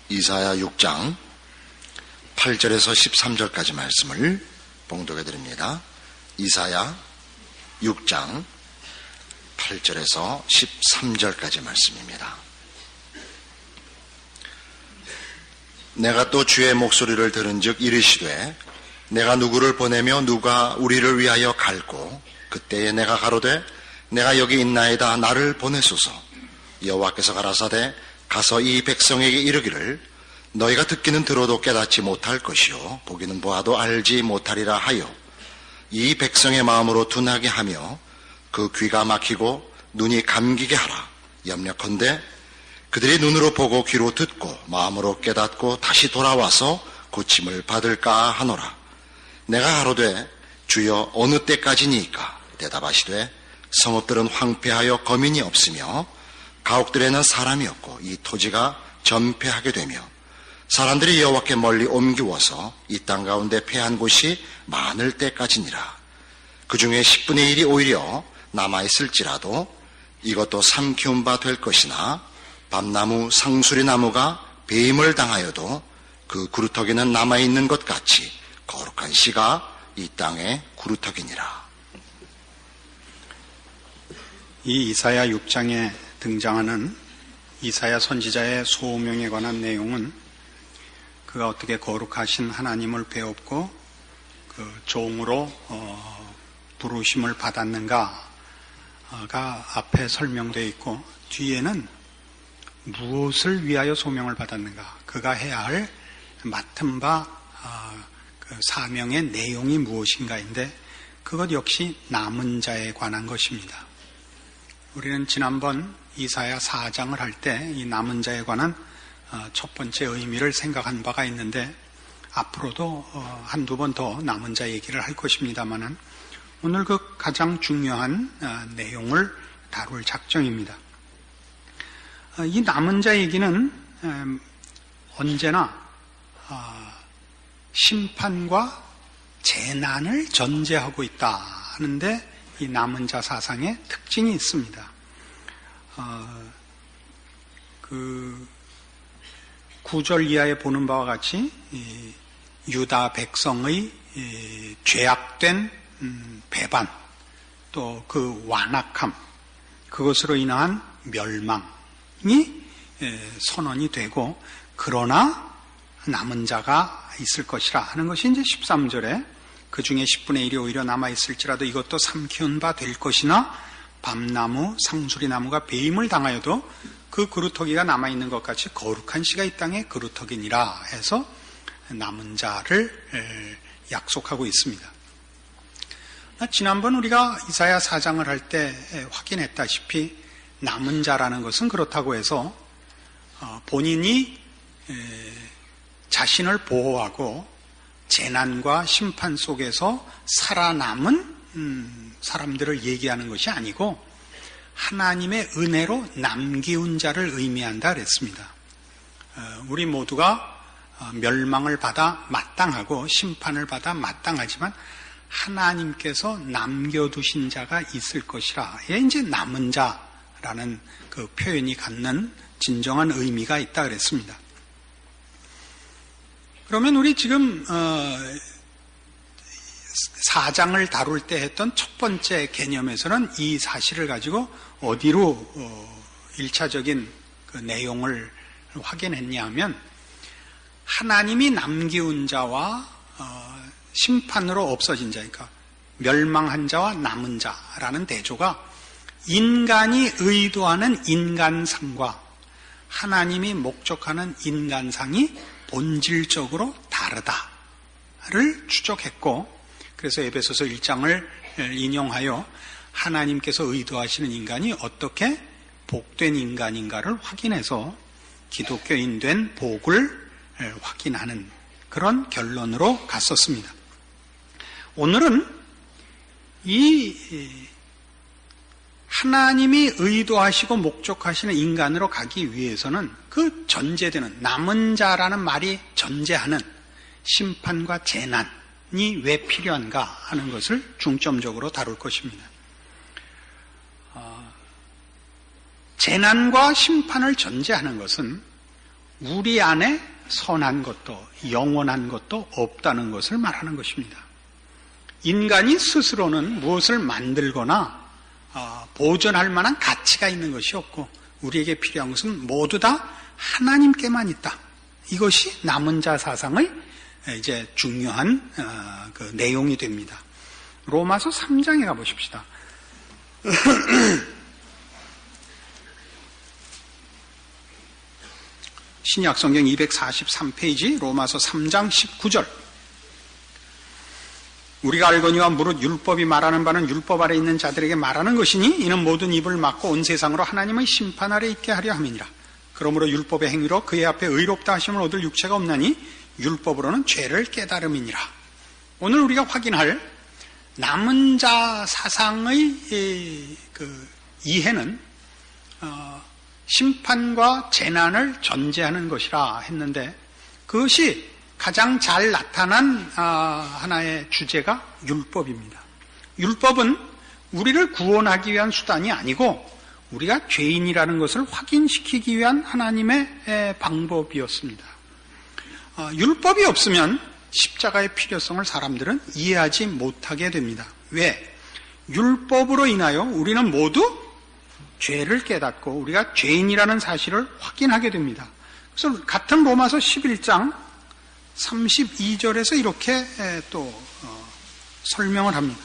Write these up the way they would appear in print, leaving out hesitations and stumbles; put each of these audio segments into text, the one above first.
이사야 6장 8절에서 13절까지 말씀을 봉독해 드립니다. 이사야 6장 8절에서 13절까지 말씀입니다. 내가 또 주의 목소리를 들은즉 이르시되 내가 누구를 보내며 누가 우리를 위하여 갈고 그때에 내가 가로되 내가 여기 있나이다 나를 보내소서. 여호와께서 가라사대 가서 이 백성에게 이르기를 너희가 듣기는 들어도 깨닫지 못할 것이요 보기는 보아도 알지 못하리라 하여 이 백성의 마음으로 둔하게 하며 그 귀가 막히고 눈이 감기게 하라. 염려컨대 그들이 눈으로 보고 귀로 듣고 마음으로 깨닫고 다시 돌아와서 고침을 받을까 하노라. 내가 가로되 주여 어느 때까지니이까? 대답하시되 성읍들은 황폐하여 거민이 없으며 가옥들에는 사람이 없고 이 토지가 전폐하게 되며 사람들이 여호와께 멀리 옮기워서 이 땅 가운데 패한 곳이 많을 때까지니라. 그 중에 10분의 1이 오히려 남아있을지라도 이것도 삼키운 바 될 것이나 밤나무 상수리나무가 배임을 당하여도 그 구루터기는 남아있는 것 같이 거룩한 씨가 이 땅에 구루터기니라. 이 이사야 6장에 등장하는 이사야 선지자의 소명에 관한 내용은 그가 어떻게 거룩하신 하나님을 배웠고 그 종으로 부르심을 받았는가가 앞에 설명되어 있고 뒤에는 무엇을 위하여 소명을 받았는가, 그가 해야 할 맡은 바 그 사명의 내용이 무엇인가인데 그것 역시 남은 자에 관한 것입니다. 우리는 지난번 이사야 4장을 할 때 이 남은 자에 관한 첫 번째 의미를 생각한 바가 있는데 앞으로도 한두 번 더 남은 자 얘기를 할 것입니다만은 오늘 그 가장 중요한 내용을 다룰 작정입니다. 이 남은 자 얘기는 언제나 심판과 재난을 전제하고 있다 하는데 이 남은 자 사상의 특징이 있습니다. 그 9절 이하에 보는 바와 같이 유다 백성의 죄악된 배반, 또 그 완악함, 그것으로 인한 멸망이 선언이 되고 그러나 남은 자가 있을 것이라 하는 것이 이제 13절에 그 중에 10분의 1이 오히려 남아있을지라도 이것도 삼키운 바 될 것이나 밤나무, 상수리나무가 배임을 당하여도 그 그루터기가 남아있는 것 같이 거룩한 씨가 이 땅에 그루터기니라 해서 남은 자를 약속하고 있습니다. 지난번 우리가 이사야 4장을 할 때 확인했다시피 남은 자라는 것은 그렇다고 해서 본인이 자신을 보호하고 재난과 심판 속에서 살아남은 사람들을 얘기하는 것이 아니고 하나님의 은혜로 남기운 자를 의미한다 그랬습니다. 우리 모두가 멸망을 받아 마땅하고 심판을 받아 마땅하지만 하나님께서 남겨두신 자가 있을 것이라. 이제 남은 자라는 그 표현이 갖는 진정한 의미가 있다 그랬습니다. 그러면 우리 지금 4장을 다룰 때 했던 첫 번째 개념에서는 이 사실을 가지고 어디로 1차적인 그 내용을 확인했냐 하면 하나님이 남기운 자와 심판으로 없어진 자, 그러니까 멸망한 자와 남은 자라는 대조가 인간이 의도하는 인간상과 하나님이 목적하는 인간상이 본질적으로 다르다를 추적했고, 그래서 에베소서 1장을 인용하여 하나님께서 의도하시는 인간이 어떻게 복된 인간인가를 확인해서 기독교인 된 복을 확인하는 그런 결론으로 갔었습니다. 오늘은 이 하나님이 의도하시고 목적하시는 인간으로 가기 위해서는 그 전제되는 남은 자라는 말이 전제하는 심판과 재난이 왜 필요한가 하는 것을 중점적으로 다룰 것입니다. 재난과 심판을 전제하는 것은 우리 안에 선한 것도 영원한 것도 없다는 것을 말하는 것입니다. 인간이 스스로는 무엇을 만들거나 보존할 만한 가치가 있는 것이 없고 우리에게 필요한 것은 모두 다 하나님께만 있다. 이것이 남은 자 사상의 이제 중요한 그 내용이 됩니다. 로마서 3장에 가보십시다. 신약성경 243페이지 로마서 3장 19절. 우리가 알거니와 무릇 율법이 말하는 바는 율법 아래 있는 자들에게 말하는 것이니 이는 모든 입을 막고 온 세상으로 하나님의 심판 아래 있게 하려 함이니라. 그러므로 율법의 행위로 그의 앞에 의롭다 하심을 얻을 육체가 없나니 율법으로는 죄를 깨달음이니라. 오늘 우리가 확인할 남은 자 사상의 그 이해는 심판과 재난을 전제하는 것이라 했는데 그것이 가장 잘 나타난 하나의 주제가 율법입니다. 율법은 우리를 구원하기 위한 수단이 아니고 우리가 죄인이라는 것을 확인시키기 위한 하나님의 방법이었습니다. 율법이 없으면 십자가의 필요성을 사람들은 이해하지 못하게 됩니다. 왜? 율법으로 인하여 우리는 모두 죄를 깨닫고 우리가 죄인이라는 사실을 확인하게 됩니다. 그래서 같은 로마서 11장 32절에서 이렇게 또 설명을 합니다.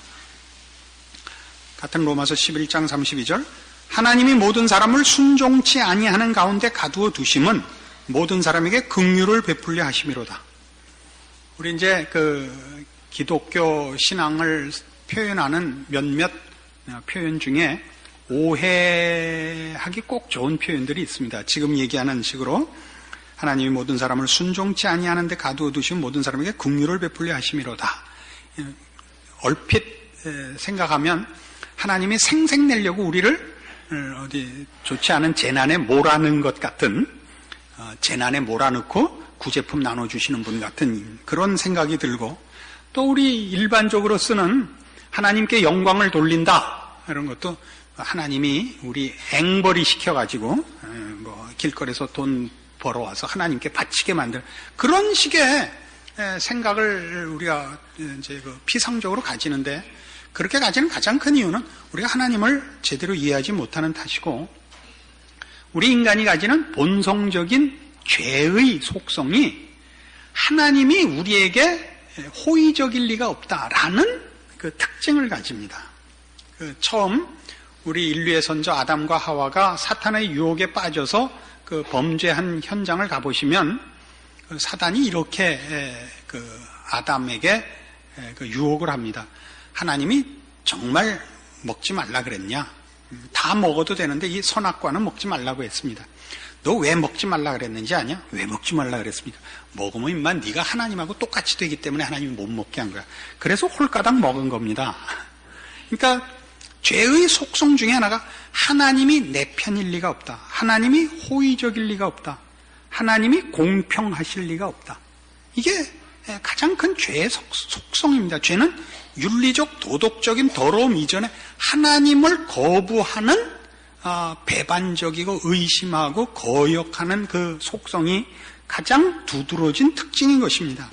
같은 로마서 11장 32절 하나님이 모든 사람을 순종치 아니하는 가운데 가두어 두심은 모든 사람에게 긍휼을 베풀려 하심이로다. 우리 이제 그 기독교 신앙을 표현하는 몇몇 표현 중에 오해하기 꼭 좋은 표현들이 있습니다. 지금 얘기하는 식으로 하나님이 모든 사람을 순종치 아니하는데 가두어 두시면 모든 사람에게 긍휼을 베풀려 하심이로다. 얼핏 생각하면 하나님이 생색내려고 우리를 어디 좋지 않은 재난에 몰아넣은 것 같은 재난에 몰아넣고 구제품 나눠주시는 분 같은 그런 생각이 들고 또 우리 일반적으로 쓰는 하나님께 영광을 돌린다 이런 것도 하나님이 우리 앵벌이 시켜가지고 뭐 길거리에서 돈 벌어와서 하나님께 바치게 만들 그런 식의 생각을 우리가 이제 그 피상적으로 가지는데 그렇게 가지는 가장 큰 이유는 우리가 하나님을 제대로 이해하지 못하는 탓이고 우리 인간이 가지는 본성적인 죄의 속성이 하나님이 우리에게 호의적일 리가 없다라는 그 특징을 가집니다. 처음 우리 인류의 선조 아담과 하와가 사탄의 유혹에 빠져서 그 범죄한 현장을 가보시면 사단이 이렇게 그 아담에게 그 유혹을 합니다. 하나님이 정말 먹지 말라 그랬냐? 다 먹어도 되는데 이 선악과는 먹지 말라고 했습니다. 너 왜 먹지 말라 그랬는지 아냐? 왜 먹지 말라 그랬습니까? 먹으면 임마 네가 하나님하고 똑같이 되기 때문에 하나님이 못 먹게 한 거야. 그래서 홀가닥 먹은 겁니다. 그러니까 죄의 속성 중에 하나가 하나님이 내 편일 리가 없다. 하나님이 호의적일 리가 없다. 하나님이 공평하실 리가 없다. 이게 가장 큰 죄의 속성입니다. 죄는 윤리적 도덕적인 더러움 이전에 하나님을 거부하는 배반적이고 의심하고 거역하는 그 속성이 가장 두드러진 특징인 것입니다.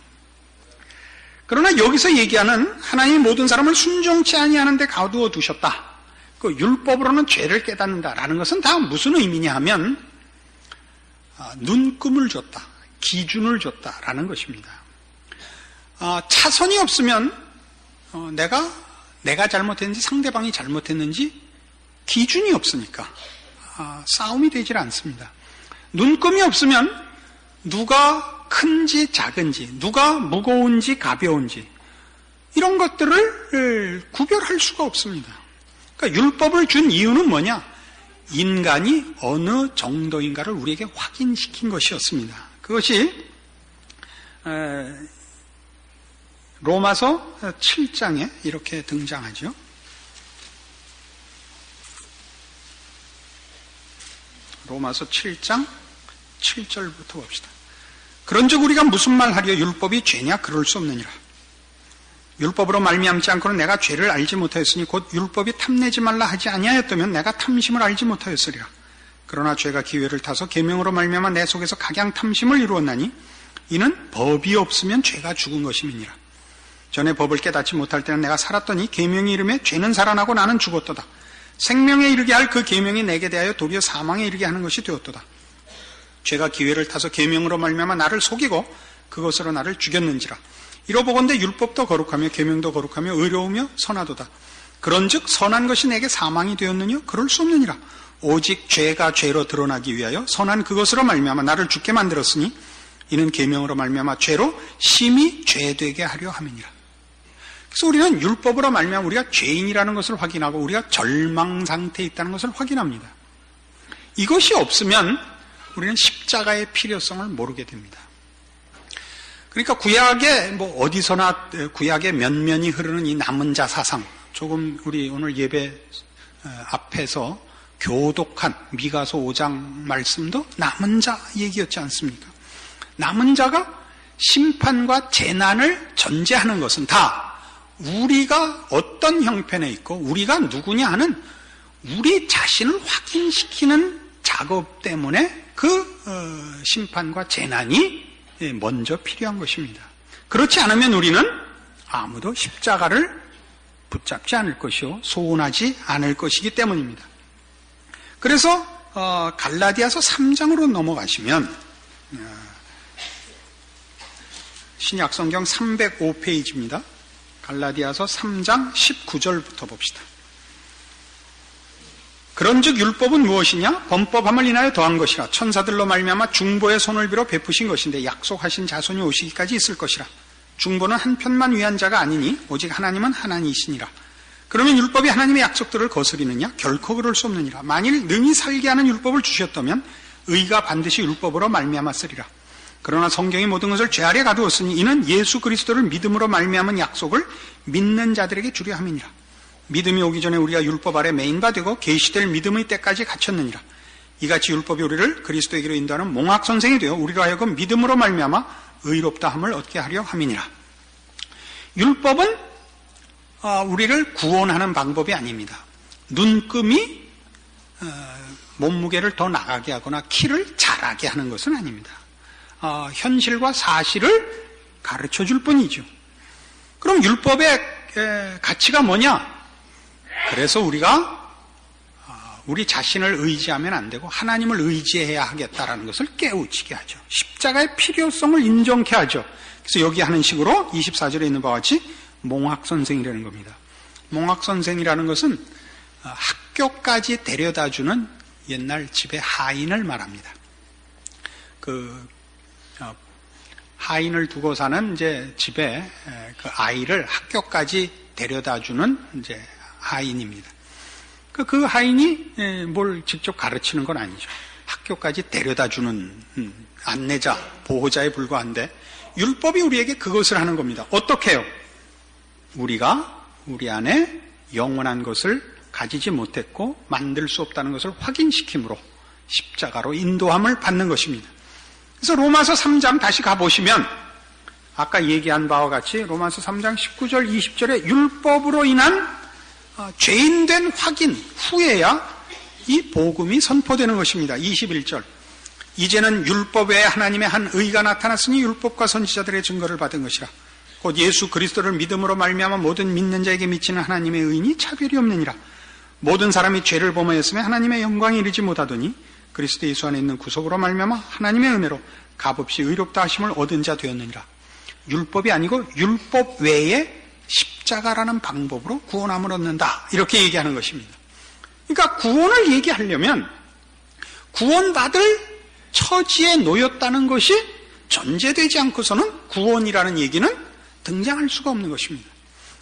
그러나 여기서 얘기하는 하나님이 모든 사람을 순종치 아니하는 데 가두어 두셨다. 그 율법으로는 죄를 깨닫는다라는 것은 다 무슨 의미냐 하면 눈금을 줬다. 기준을 줬다라는 것입니다. 차선이 없으면 내가 잘못했는지 상대방이 잘못했는지 기준이 없으니까 싸움이 되질 않습니다. 눈금이 없으면 누가 큰지 작은지 누가 무거운지 가벼운지 이런 것들을 구별할 수가 없습니다. 그러니까 율법을 준 이유는 뭐냐? 인간이 어느 정도인가를 우리에게 확인시킨 것이었습니다. 그것이 로마서 7장에 이렇게 등장하죠. 로마서 7장 7절부터 봅시다. 그런즉 우리가 무슨 말하리요? 율법이 죄냐? 그럴 수 없느니라. 율법으로 말미암지 않고는 내가 죄를 알지 못하였으니 곧 율법이 탐내지 말라 하지 아니하였다면 내가 탐심을 알지 못하였으리라. 그러나 죄가 기회를 타서 계명으로 말미암아 내 속에서 각양 탐심을 이루었나니 이는 법이 없으면 죄가 죽은 것임이니라. 전에 법을 깨닫지 못할 때는 내가 살았더니 계명이 이름에 죄는 살아나고 나는 죽었도다. 생명에 이르게 할 그 계명이 내게 대하여 도리어 사망에 이르게 하는 것이 되었도다. 죄가 기회를 타서 계명으로 말미암아 나를 속이고 그것으로 나를 죽였는지라. 이로보건대 율법도 거룩하며 계명도 거룩하며 의로우며 선하도다. 그런즉 선한 것이 내게 사망이 되었느냐? 그럴 수 없느니라. 오직 죄가 죄로 드러나기 위하여 선한 그것으로 말미암아 나를 죽게 만들었으니 이는 계명으로 말미암아 죄로 심히 죄되게 하려 함이니라. 그래서 우리는 율법으로 말미암아 우리가 죄인이라는 것을 확인하고 우리가 절망 상태에 있다는 것을 확인합니다. 이것이 없으면 우리는 십자가의 필요성을 모르게 됩니다. 그러니까 구약에 어디서나 구약의 면면이 흐르는 이 남은 자 사상, 조금 우리 오늘 예배 앞에서 교독한 미가서 5장 말씀도 남은 자 얘기였지 않습니까? 남은 자가 심판과 재난을 전제하는 것은 다 우리가 어떤 형편에 있고 우리가 누구냐 하는 우리 자신을 확인시키는 작업 때문에 그 심판과 재난이 먼저 필요한 것입니다. 그렇지 않으면 우리는 아무도 십자가를 붙잡지 않을 것이요 소원하지 않을 것이기 때문입니다. 그래서 갈라디아서 3장으로 넘어가시면 신약성경 305페이지입니다. 갈라디아서 3장 19절부터 봅시다. 그런즉 율법은 무엇이냐? 범법함을 인하여 더한 것이라. 천사들로 말미암아 중보의 손을 빌어 베푸신 것인데 약속하신 자손이 오시기까지 있을 것이라. 중보는 한편만 위한 자가 아니니 오직 하나님은 하나님이시니라. 그러면 율법이 하나님의 약속들을 거스리느냐? 결코 그럴 수 없느니라. 만일 능히 살게 하는 율법을 주셨다면 의가 반드시 율법으로 말미암았으리라. 그러나 성경이 모든 것을 죄 아래 가두었으니 이는 예수 그리스도를 믿음으로 말미암은 약속을 믿는 자들에게 주려 함이니라. 믿음이 오기 전에 우리가 율법 아래 매인 바 되고 계시될 믿음의 때까지 갇혔느니라. 이같이 율법이 우리를 그리스도에게로 인도하는 몽학 선생이 되어 우리로 하여금 믿음으로 말미암아 의롭다 함을 얻게 하려 함이니라. 율법은 우리를 구원하는 방법이 아닙니다. 눈금이 몸무게를 더 나가게 하거나 키를 자라게 하는 것은 아닙니다. 현실과 사실을 가르쳐 줄 뿐이죠. 그럼 율법의 가치가 뭐냐? 그래서 우리가 우리 자신을 의지하면 안 되고 하나님을 의지해야 하겠다라는 것을 깨우치게 하죠. 십자가의 필요성을 인정케 하죠. 그래서 여기 하는 식으로 24절에 있는 바와 같이 몽학선생이라는 겁니다. 몽학선생이라는 것은 학교까지 데려다주는 옛날 집의 하인을 말합니다. 하인을 두고 사는 이제 집에 그 아이를 학교까지 데려다주는 이제 하인입니다. 그 하인이 뭘 직접 가르치는 건 아니죠. 학교까지 데려다주는 안내자, 보호자에 불과한데 율법이 우리에게 그것을 하는 겁니다. 어떻게 해요? 우리가 우리 안에 영원한 것을 가지지 못했고 만들 수 없다는 것을 확인시킴으로 십자가로 인도함을 받는 것입니다. 그래서 로마서 3장 다시 가보시면 아까 얘기한 바와 같이 로마서 3장 19절 20절에 율법으로 인한 죄인된 확인 후에야 이 복음이 선포되는 것입니다. 21절 이제는 율법 외에 하나님의 한 의가 나타났으니 율법과 선지자들의 증거를 받은 것이라. 곧 예수 그리스도를 믿음으로 말미암아 모든 믿는 자에게 미치는 하나님의 의인이 차별이 없느니라. 모든 사람이 죄를 범하였으며 하나님의 영광에 이르지 못하더니 그리스도 예수 안에 있는 구속으로 말미암아 하나님의 은혜로 값없이 의롭다 하심을 얻은 자 되었느니라. 율법이 아니고 율법 외에 십자가라는 방법으로 구원함을 얻는다. 이렇게 얘기하는 것입니다. 그러니까 구원을 얘기하려면 구원받을 처지에 놓였다는 것이 전제되지 않고서는 구원이라는 얘기는 등장할 수가 없는 것입니다.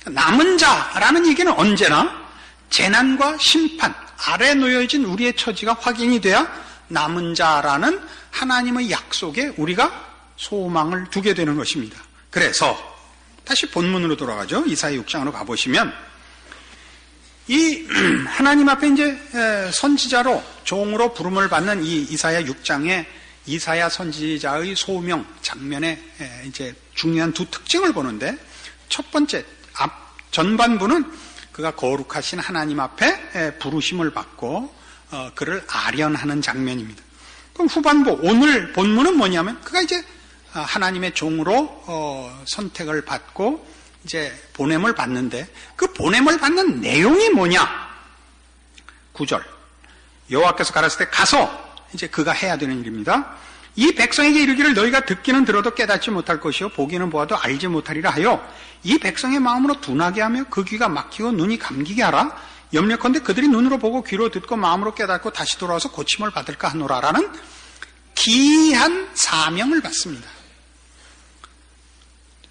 남은 자라는 얘기는 언제나 재난과 심판 아래 놓여진 우리의 처지가 확인이 돼야 남은 자라는 하나님의 약속에 우리가 소망을 두게 되는 것입니다. 그래서 다시 본문으로 돌아가죠. 이사야 6장으로 가보시면 이 하나님 앞에 이제 선지자로 종으로 부름을 받는 이 이사야 6장에 이사야 선지자의 소명 장면에 이제 중요한 두 특징을 보는데 첫 번째 전반부는 그가 거룩하신 하나님 앞에 부르심을 받고 그를 아련하는 장면입니다. 그럼 후반부 오늘 본문은 뭐냐면 그가 이제 하나님의 종으로 선택을 받고 이제 보냄을 받는데 그 보냄을 받는 내용이 뭐냐? 9절 여호와께서 가라사대 때 가서 이제 그가 해야 되는 일입니다. 이 백성에게 이르기를 너희가 듣기는 들어도 깨닫지 못할 것이요 보기는 보아도 알지 못하리라 하여 이 백성의 마음으로 둔하게 하며 그 귀가 막히고 눈이 감기게 하라. 염려컨대 그들이 눈으로 보고 귀로 듣고 마음으로 깨닫고 다시 돌아와서 고침을 받을까 하노라라는 귀한 사명을 받습니다.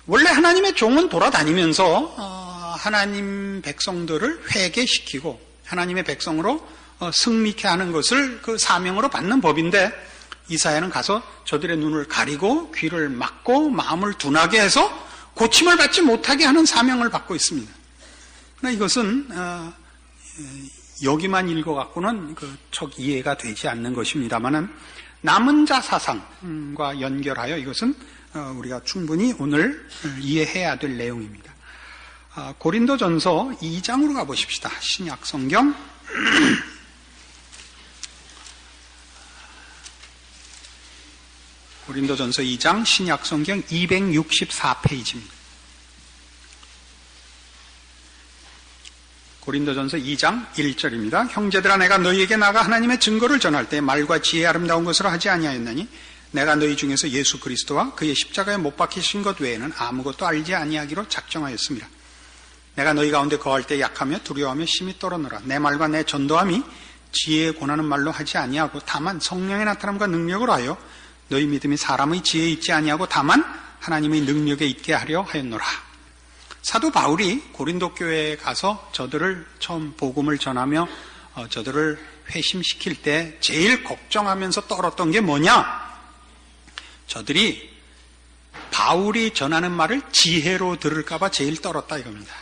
원래 하나님의 종은 돌아다니면서 하나님 백성들을 회개시키고 하나님의 백성으로 승리케 하는 것을 그 사명으로 받는 법인데 이사야는 가서 저들의 눈을 가리고 귀를 막고 마음을 둔하게 해서 고침을 받지 못하게 하는 사명을 받고 있습니다. 그러나 이것은 여기만 읽어갖고는 척 이해가 되지 않는 것입니다만은 남은 자 사상과 연결하여 이것은 우리가 충분히 오늘 이해해야 될 내용입니다. 고린도전서 2장으로 가보십시다. 신약 성경 고린도전서 2장 신약 성경 264페이지입니다. 고린도전서 2장 1절입니다. 형제들아 내가 너희에게 나가 하나님의 증거를 전할 때 말과 지혜에 아름다운 것으로 하지 아니하였나니 내가 너희 중에서 예수 그리스도와 그의 십자가에 못 박히신 것 외에는 아무것도 알지 아니하기로 작정하였습니다. 내가 너희 가운데 거할 때 약하며 두려워하며 심히 떨어노라. 내 말과 내 전도함이 지혜에 권하는 말로 하지 아니하고 다만 성령의 나타남과 능력으로 하여 너희 믿음이 사람의 지혜에 있지 아니하고 다만 하나님의 능력에 있게 하려 하였노라. 사도 바울이 고린도 교회에 가서 저들을 처음 복음을 전하며 저들을 회심시킬 때 제일 걱정하면서 떨었던 게 뭐냐? 저들이 바울이 전하는 말을 지혜로 들을까봐 제일 떨었다 이겁니다.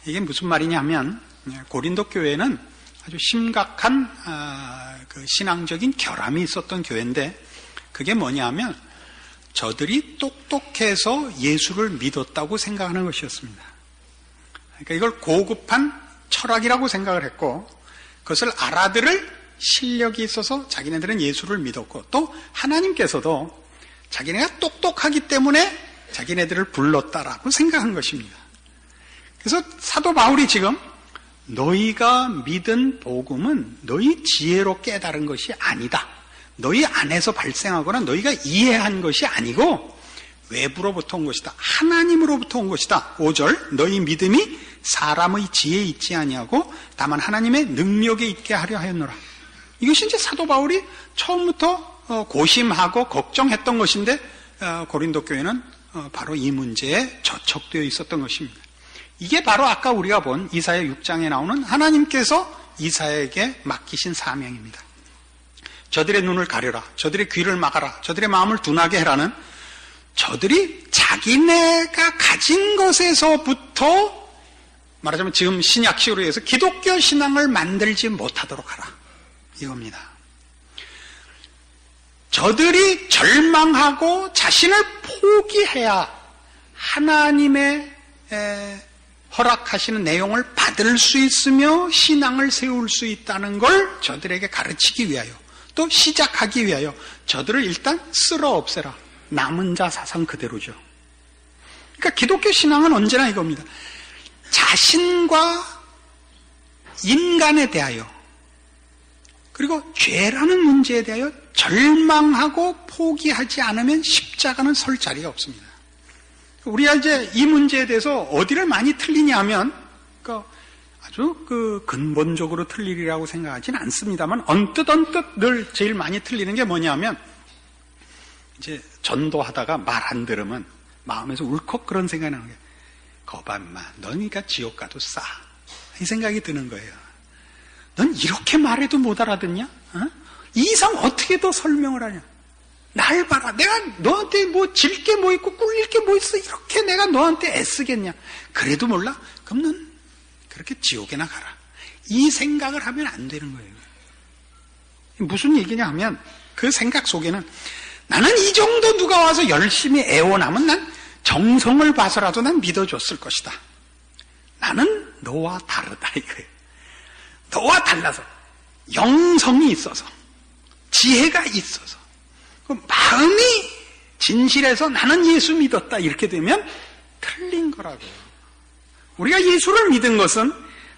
이게 무슨 말이냐면 고린도 교회는 아주 심각한 그 신앙적인 결함이 있었던 교회인데 그게 뭐냐면 저들이 똑똑해서 예수를 믿었다고 생각하는 것이었습니다. 그러니까 이걸 고급한 철학이라고 생각을 했고 그것을 알아들을 실력이 있어서 자기네들은 예수를 믿었고 또 하나님께서도 자기네가 똑똑하기 때문에 자기네들을 불렀다라고 생각한 것입니다. 그래서 사도 바울이 지금 너희가 믿은 복음은 너희 지혜로 깨달은 것이 아니다. 너희 안에서 발생하거나 너희가 이해한 것이 아니고 외부로부터 온 것이다. 하나님으로부터 온 것이다. 5절 너희 믿음이 사람의 지혜에 있지 아니하고 다만 하나님의 능력에 있게 하려 하였노라. 이것이 이제 사도 바울이 처음부터 고심하고 걱정했던 것인데 고린도 교회는 바로 이 문제에 저촉되어 있었던 것입니다. 이게 바로 아까 우리가 본 이사야 6장에 나오는 하나님께서 이사야에게 맡기신 사명입니다. 저들의 눈을 가려라. 저들의 귀를 막아라. 저들의 마음을 둔하게 해라는 저들이 자기네가 가진 것에서부터 말하자면 지금 신약식으로 해서 기독교 신앙을 만들지 못하도록 하라. 이겁니다. 저들이 절망하고 자신을 포기해야 하나님의 허락하시는 내용을 받을 수 있으며 신앙을 세울 수 있다는 걸 저들에게 가르치기 위하여 또 시작하기 위하여 저들을 일단 쓸어 없애라. 남은 자 사상 그대로죠. 그러니까 기독교 신앙은 언제나 이겁니다. 자신과 인간에 대하여 그리고 죄라는 문제에 대하여 절망하고 포기하지 않으면 십자가는 설 자리가 없습니다. 우리가 이제 이 문제에 대해서 어디를 많이 틀리냐 하면 아주 근본적으로 틀리리라고 생각하지는 않습니다만 언뜻 늘 제일 많이 틀리는 게 뭐냐면 이제 전도하다가 말 안 들으면 마음에서 울컥 그런 생각이 나는 거예요. 거봐 인마 너니까 지옥 가도 싸. 이 생각이 드는 거예요. 넌 이렇게 말해도 못 알아듣냐? 어? 이 이상 어떻게 더 설명을 하냐? 날 봐라. 내가 너한테 뭐 질 게 뭐 있고 꿀릴 게 뭐 있어. 이렇게 내가 너한테 애쓰겠냐? 그래도 몰라? 그럼 넌 그렇게 지옥에나 가라. 이 생각을 하면 안 되는 거예요. 무슨 얘기냐 하면 그 생각 속에는 나는 이 정도 누가 와서 열심히 애원하면 난 정성을 봐서라도 난 믿어줬을 것이다. 나는 너와 다르다 이거예요. 너와 달라서 영성이 있어서, 지혜가 있어서, 그 마음이 진실해서 나는 예수 믿었다 이렇게 되면 틀린 거라고요. 우리가 예수를 믿은 것은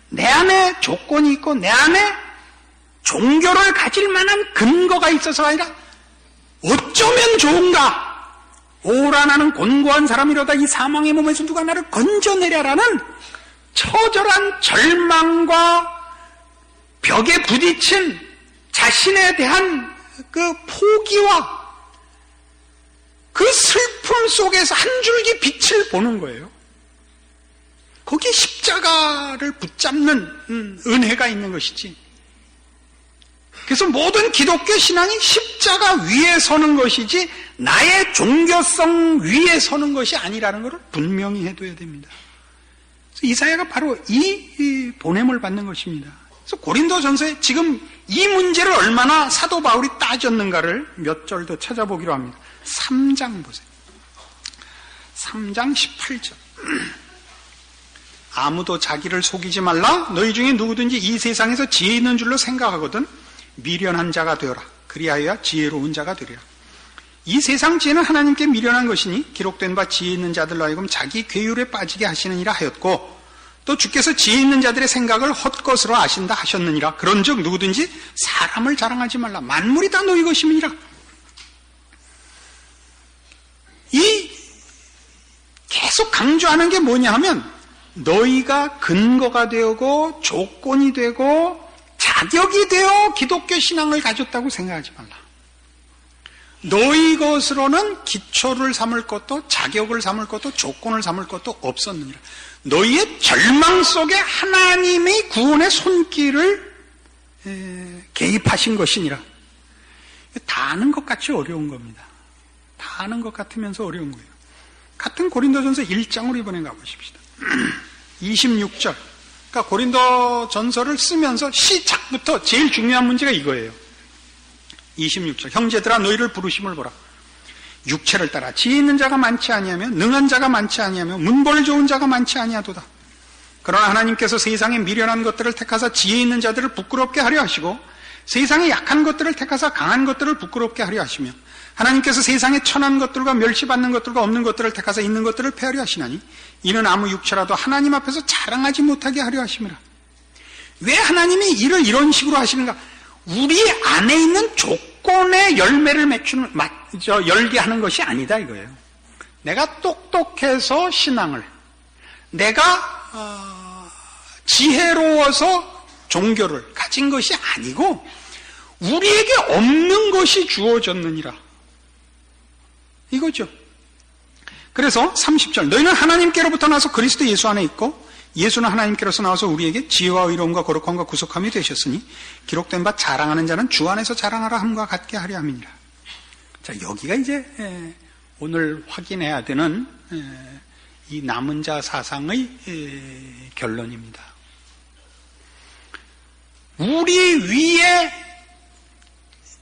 내 안에 조건이 있고 내 안에 종교를 가질 만한 근거가 있어서가 아니라 어쩌면 좋은가? 오라 나는 곤고한 사람이로다. 이 사망의 몸에서 누가 나를 건져내랴라는 처절한 절망과 벽에 부딪힌 자신에 대한 그 포기와 그 슬픔 속에서 한 줄기 빛을 보는 거예요. 거기에 십자가를 붙잡는 은혜가 있는 것이지. 그래서 모든 기독교 신앙이 십자가 위에 서는 것이지 나의 종교성 위에 서는 것이 아니라는 것을 분명히 해둬야 됩니다. 그래서 이사야가 바로 이 보냄을 받는 것입니다. 그래서 고린도전서에 지금 이 문제를 얼마나 사도 바울이 따졌는가를 몇 절 더 찾아보기로 합니다. 3장 보세요. 3장 18절. 아무도 자기를 속이지 말라. 너희 중에 누구든지 이 세상에서 지혜 있는 줄로 생각하거든 미련한 자가 되어라. 그리하여야 지혜로운 자가 되리라. 이 세상 지혜는 하나님께 미련한 것이니 기록된 바 지혜 있는 자들로 하여금 자기 괴율에 빠지게 하시느니라 하였고, 또 주께서 지혜 있는 자들의 생각을 헛것으로 아신다 하셨느니라. 그런즉 누구든지 사람을 자랑하지 말라. 만물이 다 너희 것임이니라. 이 계속 강조하는 게 뭐냐 하면 너희가 근거가 되고 조건이 되고 자격이 되어 기독교 신앙을 가졌다고 생각하지 말라. 너희 것으로는 기초를 삼을 것도 자격을 삼을 것도 조건을 삼을 것도 없었느니라. 너희의 절망 속에 하나님의 구원의 손길을 개입하신 것이니라. 다 아는 것 같이 어려운 겁니다. 다 아는 것 같으면서 어려운 거예요. 같은 고린도전서 1장으로 이번에 가보십시다. 26절. 그러니까 고린도전서를 쓰면서 시작부터 제일 중요한 문제가 이거예요. 26절. 형제들아 너희를 부르심을 보라. 육체를 따라 지혜 있는 자가 많지 아니하며 능한 자가 많지 아니하며 문벌 좋은 자가 많지 아니하도다. 그러나 하나님께서 세상에 미련한 것들을 택하사 지혜 있는 자들을 부끄럽게 하려 하시고 세상에 약한 것들을 택하사 강한 것들을 부끄럽게 하려 하시며 하나님께서 세상에 천한 것들과 멸시받는 것들과 없는 것들을 택하사 있는 것들을 폐하려 하시나니 이는 아무 육체라도 하나님 앞에서 자랑하지 못하게 하려 하심이라. 왜 하나님이 일을 이런 식으로 하시는가? 우리 안에 있는 조건의 열매를 열게 하는 것이 아니다 이거예요. 내가 똑똑해서 신앙을, 내가 지혜로워서 종교를 가진 것이 아니고 우리에게 없는 것이 주어졌느니라. 이거죠. 그래서 30절. 너희는 하나님께로부터 나서 그리스도 예수 안에 있고 예수는 하나님께로서 나와서 우리에게 지혜와 의로움과 거룩함과 구속함이 되셨으니 기록된 바 자랑하는 자는 주 안에서 자랑하라 함과 같게 하려 함이니라. 자, 여기가 이제 오늘 확인해야 되는 이 남은 자 사상의 결론입니다. 우리 위에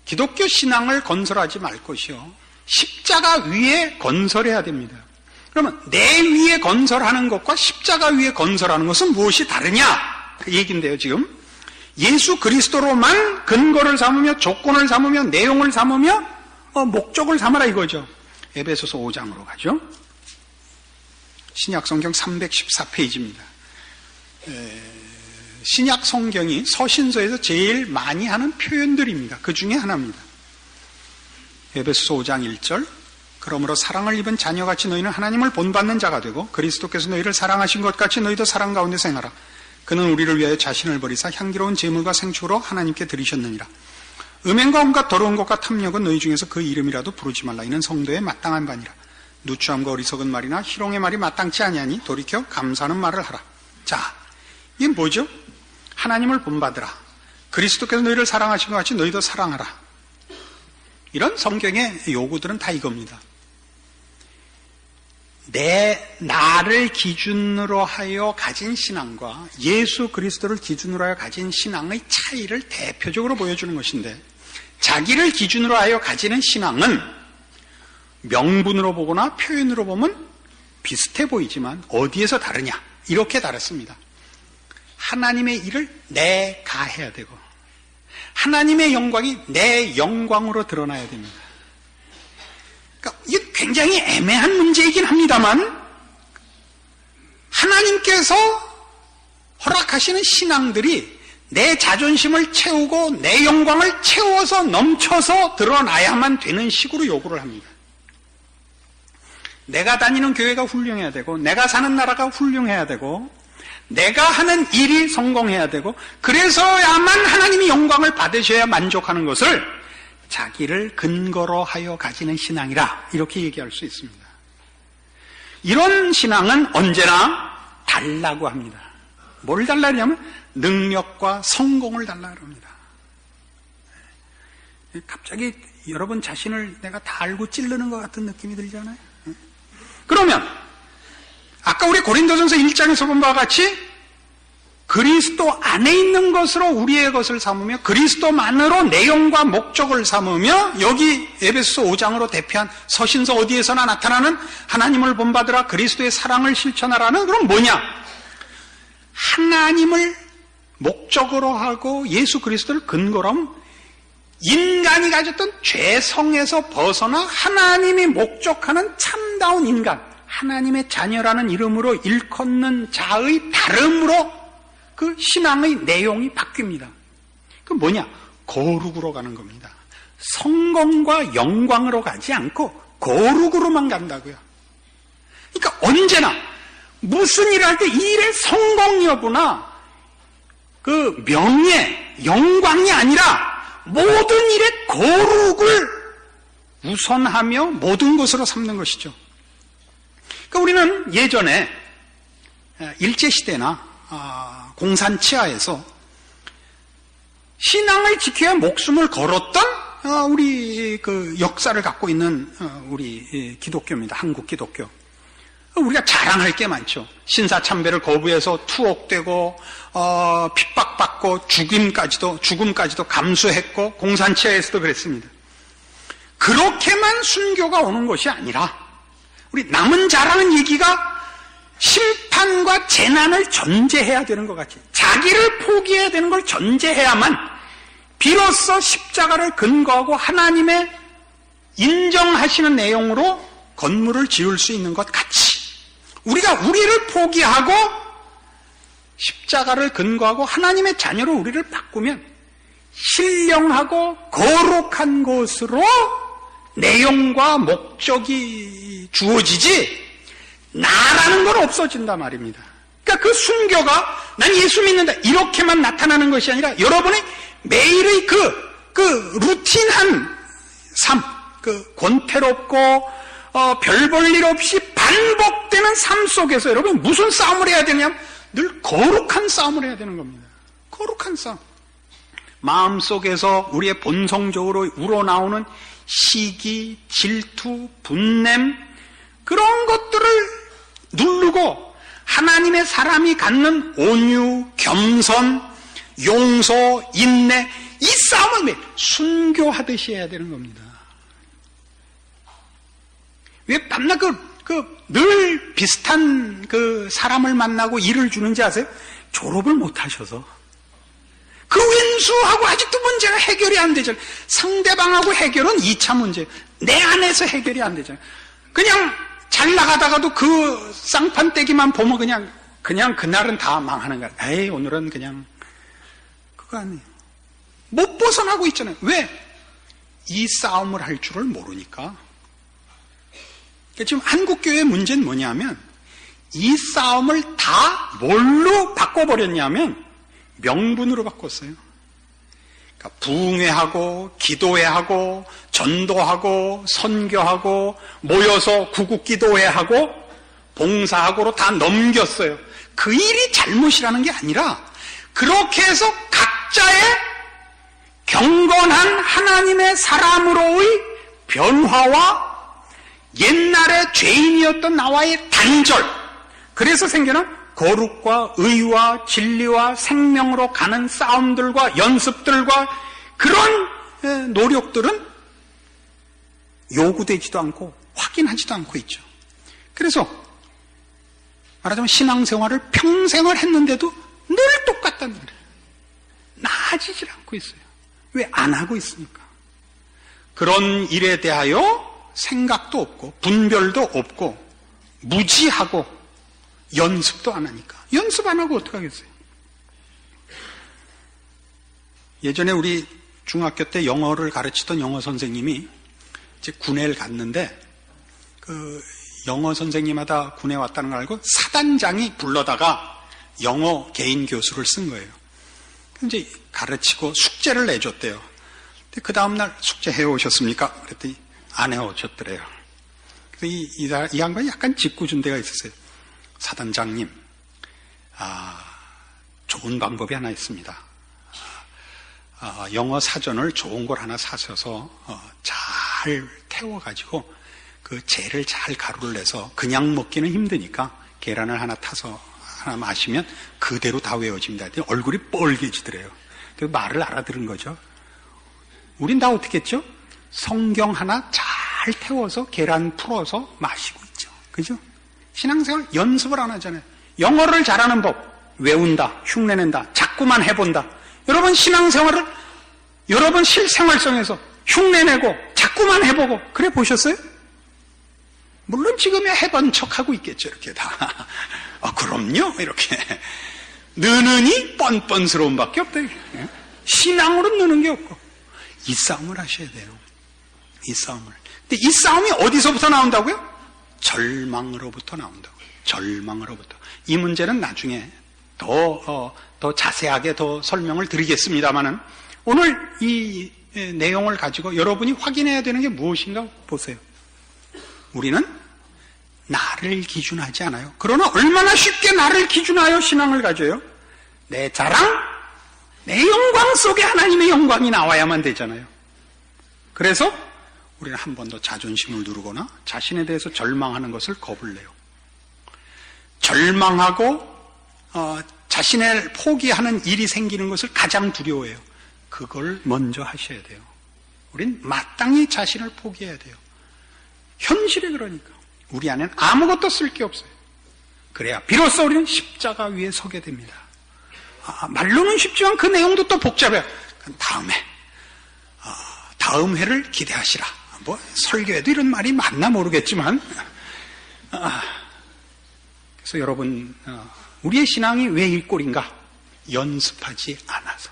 기독교 신앙을 건설하지 말 것이요 십자가 위에 건설해야 됩니다. 그러면 내 위에 건설하는 것과 십자가 위에 건설하는 것은 무엇이 다르냐? 그 얘기인데요. 지금 예수 그리스도로만 근거를 삼으며 조건을 삼으며 내용을 삼으며 목적을 삼아라 이거죠. 에베소서 5장으로 가죠. 신약 성경 314페이지입니다. 신약 성경이 서신서에서 제일 많이 하는 표현들입니다. 그 중에 하나입니다. 에베소서 5장 1절. 그러므로 사랑을 입은 자녀같이 너희는 하나님을 본받는 자가 되고 그리스도께서 너희를 사랑하신 것 같이 너희도 사랑 가운데 생하라. 그는 우리를 위하여 자신을 버리사 향기로운 제물과 생축으로 하나님께 드리셨느니라. 음행과 온갖 더러운 것과 탐욕은 너희 중에서 그 이름이라도 부르지 말라. 이는 성도에 마땅한 바니라. 누추함과 어리석은 말이나 희롱의 말이 마땅치 아니하니 돌이켜 감사하는 말을 하라. 자, 이게 뭐죠? 하나님을 본받으라. 그리스도께서 너희를 사랑하신 것 같이 너희도 사랑하라. 이런 성경의 요구들은 다 이겁니다. 나를 기준으로 하여 가진 신앙과 예수 그리스도를 기준으로 하여 가진 신앙의 차이를 대표적으로 보여주는 것인데, 자기를 기준으로 하여 가지는 신앙은 명분으로 보거나 표현으로 보면 비슷해 보이지만 어디에서 다르냐? 이렇게 다릅니다. 하나님의 일을 내가 해야 되고 하나님의 영광이 내 영광으로 드러나야 됩니다. 그러니까 이게 굉장히 애매한 문제이긴 합니다만 하나님께서 허락하시는 신앙들이 내 자존심을 채우고 내 영광을 채워서 넘쳐서 드러나야만 되는 식으로 요구를 합니다. 내가 다니는 교회가 훌륭해야 되고 내가 사는 나라가 훌륭해야 되고 내가 하는 일이 성공해야 되고 그래서야만 하나님이 영광을 받으셔야 만족하는 것을 자기를 근거로 하여 가지는 신앙이라 이렇게 얘기할 수 있습니다. 이런 신앙은 언제나 달라고 합니다. 뭘 달라냐면 능력과 성공을 달라 그럽니다. 갑자기 여러분 자신을 내가 다 알고 찌르는 것 같은 느낌이 들잖아요. 그러면 아까 우리 고린도전서 1장에서 본 바와 같이 그리스도 안에 있는 것으로 우리의 것을 삼으며 그리스도만으로 내용과 목적을 삼으며 여기 에베소서 5장으로 대표한 서신서 어디에서나 나타나는 하나님을 본받으라 그리스도의 사랑을 실천하라는 그럼 뭐냐? 하나님을 목적으로 하고 예수 그리스도를 근거로 하면 인간이 가졌던 죄성에서 벗어나 하나님이 목적하는 참다운 인간, 하나님의 자녀라는 이름으로 일컫는 자의 다름으로 그 신앙의 내용이 바뀝니다. 그 뭐냐? 거룩으로 가는 겁니다. 성공과 영광으로 가지 않고 거룩으로만 간다고요. 그러니까 언제나 무슨 일을 할 때 이 일의 성공 여부나 그 명예, 영광이 아니라 모든 일의 거룩을 우선하며 모든 것으로 삼는 것이죠. 그러니까 우리는 예전에 일제시대나 공산치하에서 신앙을 지켜야 목숨을 걸었던 우리 그 역사를 갖고 있는 우리 기독교입니다. 한국 기독교. 우리가 자랑할 게 많죠. 신사참배를 거부해서 투옥되고 핍박받고 죽음까지도 감수했고 공산치하에서도 그랬습니다. 그렇게만 순교가 오는 것이 아니라 우리 남은 자랑은 얘기가 심판과 재난을 전제해야 되는 것 같이 자기를 포기해야 되는 걸 전제해야만 비로소 십자가를 근거하고 하나님의 인정하시는 내용으로 건물을 지을 수 있는 것 같이 우리가 우리를 포기하고 십자가를 근거하고 하나님의 자녀로 우리를 바꾸면 신령하고 거룩한 것으로 내용과 목적이 주어지지 나라는 건 없어진단 말입니다. 그러니까 그 순교가 난 예수 믿는다 이렇게만 나타나는 것이 아니라 여러분의 매일의 그 루틴한 삶, 그 권태롭고 별 볼 일 없이 반복되는 삶 속에서 여러분 무슨 싸움을 해야 되냐면 늘 거룩한 싸움을 해야 되는 겁니다. 거룩한 싸움. 마음속에서 우리의 본성적으로 우러나오는 시기, 질투, 분냄 그런 것들을 누르고 하나님의 사람이 갖는 온유, 겸손, 용서, 인내 이 싸움을 매일 순교하듯이 해야 되는 겁니다. 왜 밤낮 늘 비슷한 그 사람을 만나고 일을 주는지 아세요? 졸업을 못 하셔서. 그 왼수하고 아직도 문제가 해결이 안 되잖아요. 상대방하고 해결은 2차 문제. 내 안에서 해결이 안 되잖아요. 그냥 잘 나가다가도 그 쌍판떼기만 보면 그냥 그날은 다 망하는 거야. 에이, 오늘은 그냥 그거 아니에요. 못 벗어나고 있잖아요. 왜? 이 싸움을 할 줄을 모르니까. 지금 한국교회의 문제는 뭐냐면 이 싸움을 다 뭘로 바꿔버렸냐면 명분으로 바꿨어요. 그러니까 부흥회하고 기도회하고 전도하고 선교하고 모여서 구국기도회하고 봉사하고로 다 넘겼어요. 그 일이 잘못이라는 게 아니라 그렇게 해서 각자의 경건한 하나님의 사람으로의 변화와 옛날에 죄인이었던 나와의 단절, 그래서 생겨난 거룩과 의와 진리와 생명으로 가는 싸움들과 연습들과 그런 노력들은 요구되지도 않고 확인하지도 않고 있죠. 그래서 말하자면 신앙생활을 평생을 했는데도 늘 똑같단 말이에요. 나아지질 않고 있어요. 왜 안 하고 있습니까? 그런 일에 대하여 생각도 없고 분별도 없고 무지하고 연습도 안 하니까. 연습 안 하고 어떡하겠어요? 예전에 우리 중학교 때 영어를 가르치던 영어 선생님이 이제 군에를 갔는데 그 영어 선생님마다 군에 왔다는 걸 알고 사단장이 불러다가 영어 개인 교수를 쓴 거예요. 이제 가르치고 숙제를 내줬대요. 근데 그 다음날 숙제 해오셨습니까? 그랬더니 안 해오셨더래요. 그래서 이 양반이 약간 짓궂은 데가 있었어요. 사단장님, 좋은 방법이 하나 있습니다. 영어 사전을 좋은 걸 하나 사셔서 잘 태워가지고 그 젤을 잘 가루를 내서 그냥 먹기는 힘드니까 계란을 하나 타서 하나 마시면 그대로 다 외워집니다. 얼굴이 뻘개지더래요. 그 말을 알아들은 거죠. 우린 다 어떻게 했죠? 성경 하나 잘 태워서 계란 풀어서 마시고 있죠. 그죠? 신앙생활 연습을 안 하잖아요. 영어를 잘하는 법, 외운다, 흉내낸다, 자꾸만 해본다. 여러분 신앙생활을 여러분 실생활성에서 흉내내고 자꾸만 해보고 그래 보셨어요? 물론 지금에 해본 척하고 있겠죠. 이렇게 다. 그럼요. 이렇게 느느니 뻔뻔스러운 밖에 없다. 신앙으로 느는 게 없고 이 싸움을 하셔야 돼요. 이 싸움을. 근데 이 싸움이 어디서부터 나온다고요? 절망으로부터 나온다고요. 절망으로부터. 이 문제는 나중에 더 자세하게 더 설명을 드리겠습니다만은 오늘 이 내용을 가지고 여러분이 확인해야 되는 게 무엇인가 보세요. 우리는 나를 기준하지 않아요. 그러나 얼마나 쉽게 나를 기준하여 신앙을 가져요? 내 자랑, 내 영광 속에 하나님의 영광이 나와야만 되잖아요. 그래서 우리는 한 번 더 자존심을 누르거나 자신에 대해서 절망하는 것을 겁을 내요. 절망하고 자신을 포기하는 일이 생기는 것을 가장 두려워해요. 그걸 먼저 하셔야 돼요. 우린 마땅히 자신을 포기해야 돼요. 현실이 그러니까 우리 안에는 아무것도 쓸 게 없어요. 그래야 비로소 우리는 십자가 위에 서게 됩니다. 말로는 쉽지만 그 내용도 또 복잡해요. 다음 회를 기대하시라. 뭐 설교에도 이런 말이 맞나 모르겠지만 그래서 여러분 우리의 신앙이 왜 이 꼴인가? 연습하지 않아서.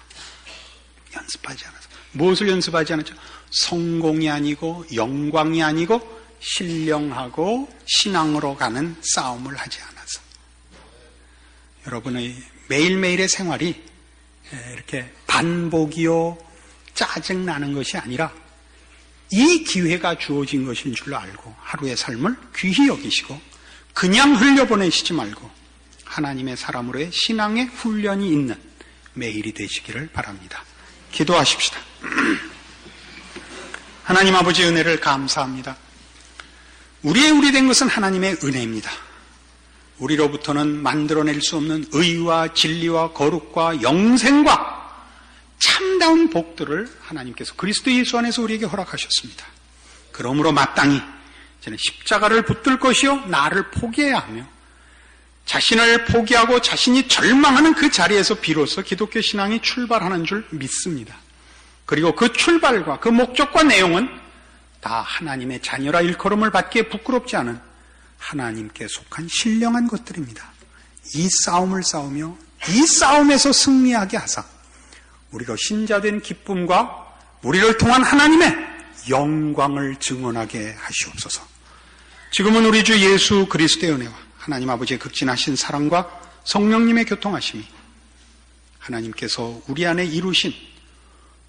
무엇을 연습하지 않았죠? 성공이 아니고 영광이 아니고 신령하고 신앙으로 가는 싸움을 하지 않아서. 여러분의 매일매일의 생활이 이렇게 반복이요 짜증나는 것이 아니라 이 기회가 주어진 것인 줄 알고 하루의 삶을 귀히 여기시고 그냥 흘려보내시지 말고 하나님의 사람으로의 신앙의 훈련이 있는 매일이 되시기를 바랍니다. 기도하십시다. 하나님 아버지 은혜를 감사합니다. 우리의 우리 된 것은 하나님의 은혜입니다. 우리로부터는 만들어낼 수 없는 의와 진리와 거룩과 영생과 참다운 복들을 하나님께서 그리스도 예수 안에서 우리에게 허락하셨습니다. 그러므로 마땅히 저는 십자가를 붙들 것이요 나를 포기해야 하며 자신을 포기하고 자신이 절망하는 그 자리에서 비로소 기독교 신앙이 출발하는 줄 믿습니다. 그리고 그 출발과 그 목적과 내용은 다 하나님의 자녀라 일컬음을 받기에 부끄럽지 않은 하나님께 속한 신령한 것들입니다. 이 싸움을 싸우며 이 싸움에서 승리하게 하사 우리가 신자된 기쁨과 우리를 통한 하나님의 영광을 증언하게 하시옵소서. 지금은 우리 주 예수 그리스도의 은혜와 하나님 아버지의 극진하신 사랑과 성령님의 교통하심이 하나님께서 우리 안에 이루신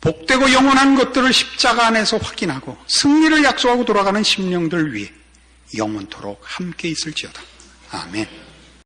복되고 영원한 것들을 십자가 안에서 확인하고 승리를 약속하고 돌아가는 심령들 위해 영원토록 함께 있을지어다. 아멘.